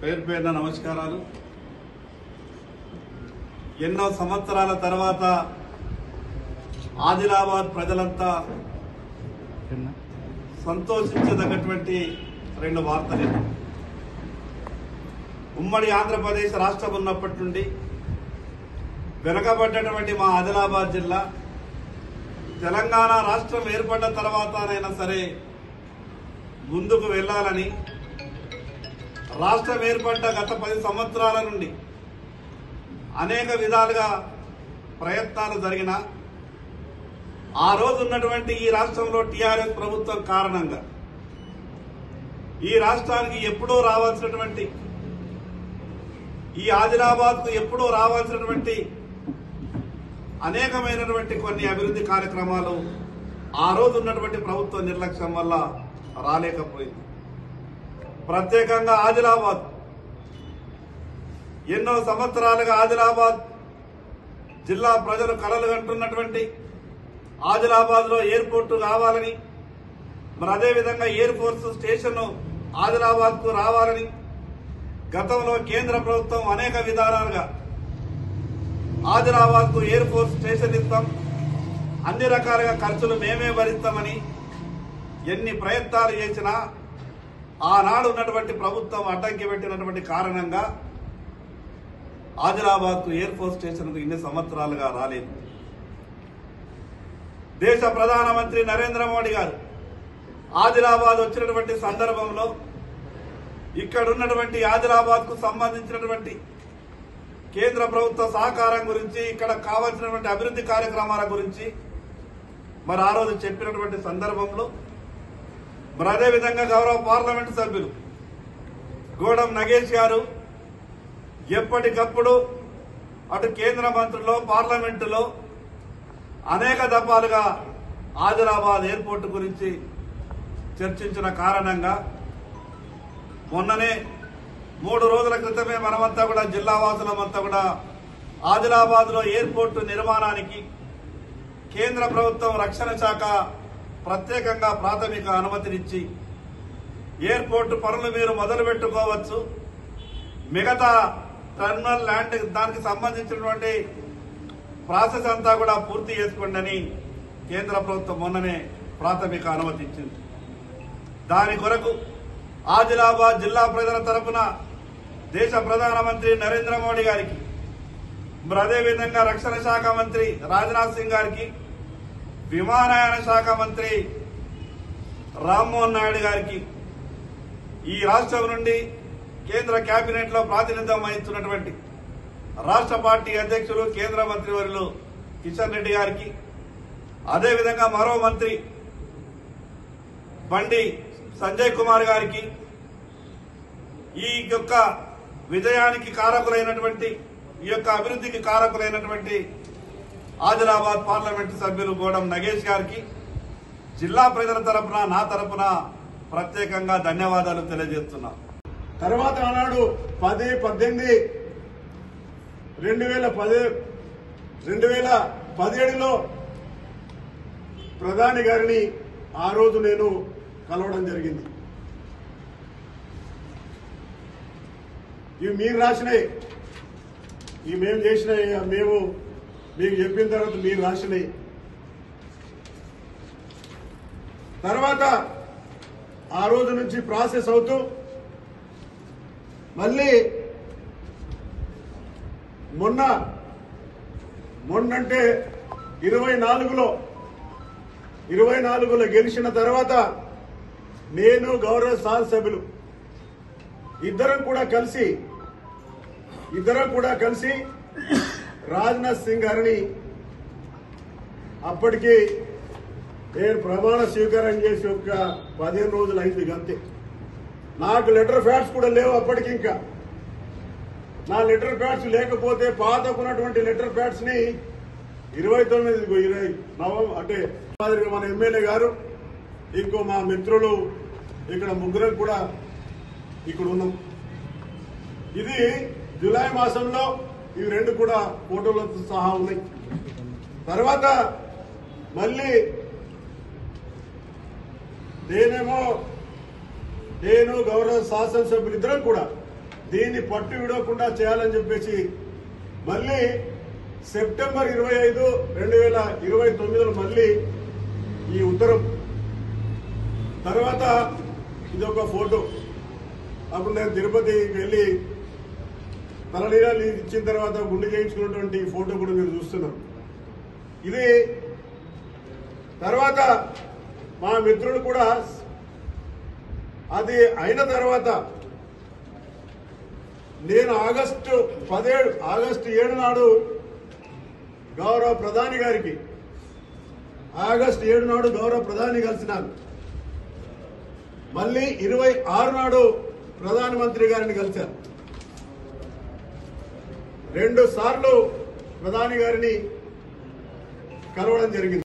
పేరు పేరున నమస్కారాలు. ఎన్నో సంవత్సరాల తర్వాత ఆదిలాబాద్ ప్రజలంతా సంతోషించదగ్గటువంటి రెండు వార్తలు. ఉమ్మడి ఆంధ్రప్రదేశ్ రాష్ట్రం ఉన్నప్పటి నుండి వెనుకబడ్డటువంటి మా ఆదిలాబాద్ జిల్లా తెలంగాణ రాష్ట్రం ఏర్పడ్డ తర్వాతనైనా సరే ముందుకు వెళ్లాలని రాష్ట్రం ఏర్పడ్డ గత 10 సంవత్సరాల నుండి అనేక విధాలుగా ప్రయత్నాలు జరిగిన ఆ రోజు ఉన్నటువంటి ఈ రాష్ట్రంలో టీఆర్ఎస్ ప్రభుత్వం కారణంగా ఈ రాష్ట్రానికి ఎప్పుడూ రావాల్సినటువంటి ఈ ఆదిలాబాద్కు ఎప్పుడూ రావాల్సినటువంటి అనేకమైనటువంటి కొన్ని అభివృద్ధి కార్యక్రమాలు ఆ రోజు ఉన్నటువంటి ప్రభుత్వ నిర్లక్ష్యం వల్ల రాలేకపోయింది. ప్రత్యేకంగా ఆదిలాబాద్ ఎన్నో సంవత్సరాలుగా ఆదిలాబాద్ జిల్లా ప్రజలు కలలు కంటున్నటువంటి ఆదిలాబాద్ లో ఎయిర్పోర్ట్ కావాలని, మరి అదేవిధంగా ఎయిర్ ఫోర్స్ స్టేషన్ ఆదిలాబాద్ కు రావాలని గతంలో కేంద్ర ప్రభుత్వం అనేక విధానాలుగా ఆదిలాబాద్ కు ఎయిర్ ఫోర్స్ స్టేషన్ ఇస్తాం, అన్ని రకాలుగా ఖర్చులు మేమే భరిస్తామని ఎన్ని ప్రయత్నాలు చేసినా ఆనాడు ఉన్నటువంటి ప్రభుత్వం అడ్డంకి పెట్టినటువంటి కారణంగా ఆదిలాబాద్ కు ఎయిర్ ఫోర్స్ స్టేషన్ ఇన్ని సంవత్సరాలుగా రాలేదు. దేశ ప్రధానమంత్రి నరేంద్ర మోడీ గారు ఆదిలాబాద్ వచ్చినటువంటి సందర్భంలో ఇక్కడ ఉన్నటువంటి ఆదిలాబాద్ కు సంబంధించినటువంటి కేంద్ర ప్రభుత్వ సహకారం గురించి, ఇక్కడ కావాల్సినటువంటి అభివృద్ధి కార్యక్రమాల గురించి మరి ఆ రోజు చెప్పినటువంటి సందర్భంలో మరి అదేవిధంగా గౌరవ పార్లమెంటు సభ్యులు గోడం నగేష్ గారు ఎప్పటికప్పుడు అటు కేంద్ర మంత్రులు పార్లమెంటులో అనేక దఫాలుగా ఆదిలాబాద్ ఎయిర్పోర్టు గురించి చర్చించిన కారణంగా మొన్ననే 3 రోజుల క్రితమే మనమంతా కూడా జిల్లా వాసులమంతా కూడా ఆదిలాబాద్ లో ఎయిర్పోర్టు నిర్మాణానికి కేంద్ర ప్రభుత్వం రక్షణ శాఖ ప్రత్యేకంగా ప్రాథమిక అనుమతినిచ్చి ఎయిర్పోర్టు పనులు మీరు మొదలు పెట్టుకోవచ్చు, మిగతా టర్మినల్ ల్యాండ్ దానికి సంబంధించినటువంటి ప్రాసెస్ అంతా కూడా పూర్తి చేసుకోండి అని కేంద్ర ప్రభుత్వం మొన్ననే ప్రాథమిక అనుమతి ఇచ్చింది. దాని కొరకు ఆదిలాబాద్ జిల్లా ప్రజల తరఫున దేశ ప్రధానమంత్రి నరేంద్ర మోడీ గారికి, మరి అదేవిధంగా రక్షణ శాఖ మంత్రి రాజ్నాథ్ సింగ్ గారికి, విమానయాన శాఖ మంత్రి రామ్మోహన్ నాయుడు గారికి, ఈ రాష్ట్రం నుండి కేంద్ర కేబినెట్ లో ప్రాతినిధ్యం వహిస్తున్నటువంటి రాష్ట్ర పార్టీ అధ్యక్షులు కేంద్ర మంత్రివర్యులు కిషన్ రెడ్డి గారికి, అదేవిధంగా మరో మంత్రి బండి సంజయ్ కుమార్ గారికి, ఈ యొక్క విజయానికి కారకులైనటువంటి ఈ యొక్క అభివృద్ధికి కారకులైనటువంటి ఆదిలాబాద్ పార్లమెంటు సభ్యులు గోడం నగేష్ గారికి జిల్లా ప్రజల తరఫున నా తరఫున ప్రత్యేకంగా ధన్యవాదాలు తెలియజేస్తున్నా. తర్వాత ఆనాడు 10-18 2017లో ప్రధాని గారిని ఆ రోజు నేను కలవడం జరిగింది. ఇవి మీరు రాసినాయి, ఇవి మేము చేసినాయి, మేము మీకు చెప్పిన తర్వాత మీరు రాసినాయి. తర్వాత ఆ రోజు నుంచి ప్రాసెస్ అవుతూ మళ్ళీ మొన్నంటే 24లో గెలిచిన తర్వాత నేను గౌరవ శాసనసభ్యులు ఇద్దరం కూడా కలిసి రాజ్నాథ్ సింగ్ గారిని అప్పటికి నేను ప్రమాణ స్వీకారం చేసి ఒక 15 రోజులు అయింది అంతే. నాకు లెటర్ ప్యాడ్స్ కూడా లేవు అప్పటికి. ఇంకా నా లెటర్ ప్యాడ్స్ లేకపోతే పాతకున్నటువంటి లెటర్ ప్యాడ్స్ ని 29 నవంబర్ అంటే మన ఎమ్మెల్యే గారు ఇంకో మా మిత్రులు ఇక్కడ ముగ్గురం కూడా ఇక్కడ ఉన్నాం. ఇది జూలై మాసంలో ఇవి రెండు కూడా ఫోటోలతో సహా ఉన్నాయి. తర్వాత మళ్ళీ నేను గౌరవ శాసనసభ్యులిద్దరం కూడా దీన్ని పట్టు విడవకుండా చేయాలని చెప్పేసి మళ్ళీ సెప్టెంబర్ 25, 2029లో మళ్ళీ ఈ ఉత్తరం. తర్వాత ఇదొక ఫోటో. అప్పుడు నేను తిరుపతికి వెళ్ళి తలనీలాలు ఇచ్చిన తర్వాత గుండె చేయించుకున్నటువంటి ఫోటో కూడా మీరు చూస్తున్నారు. ఇది తర్వాత మా మిత్రులు కూడా అది అయిన తర్వాత నేను ఆగస్టు 7 నాడు గౌరవ ప్రధాని గారికి కలిసినాను. మళ్ళీ 26 నాడు ప్రధానమంత్రి గారిని కలిశాను. 2 సార్లు ప్రధాని గారిని కలవడం జరిగింది.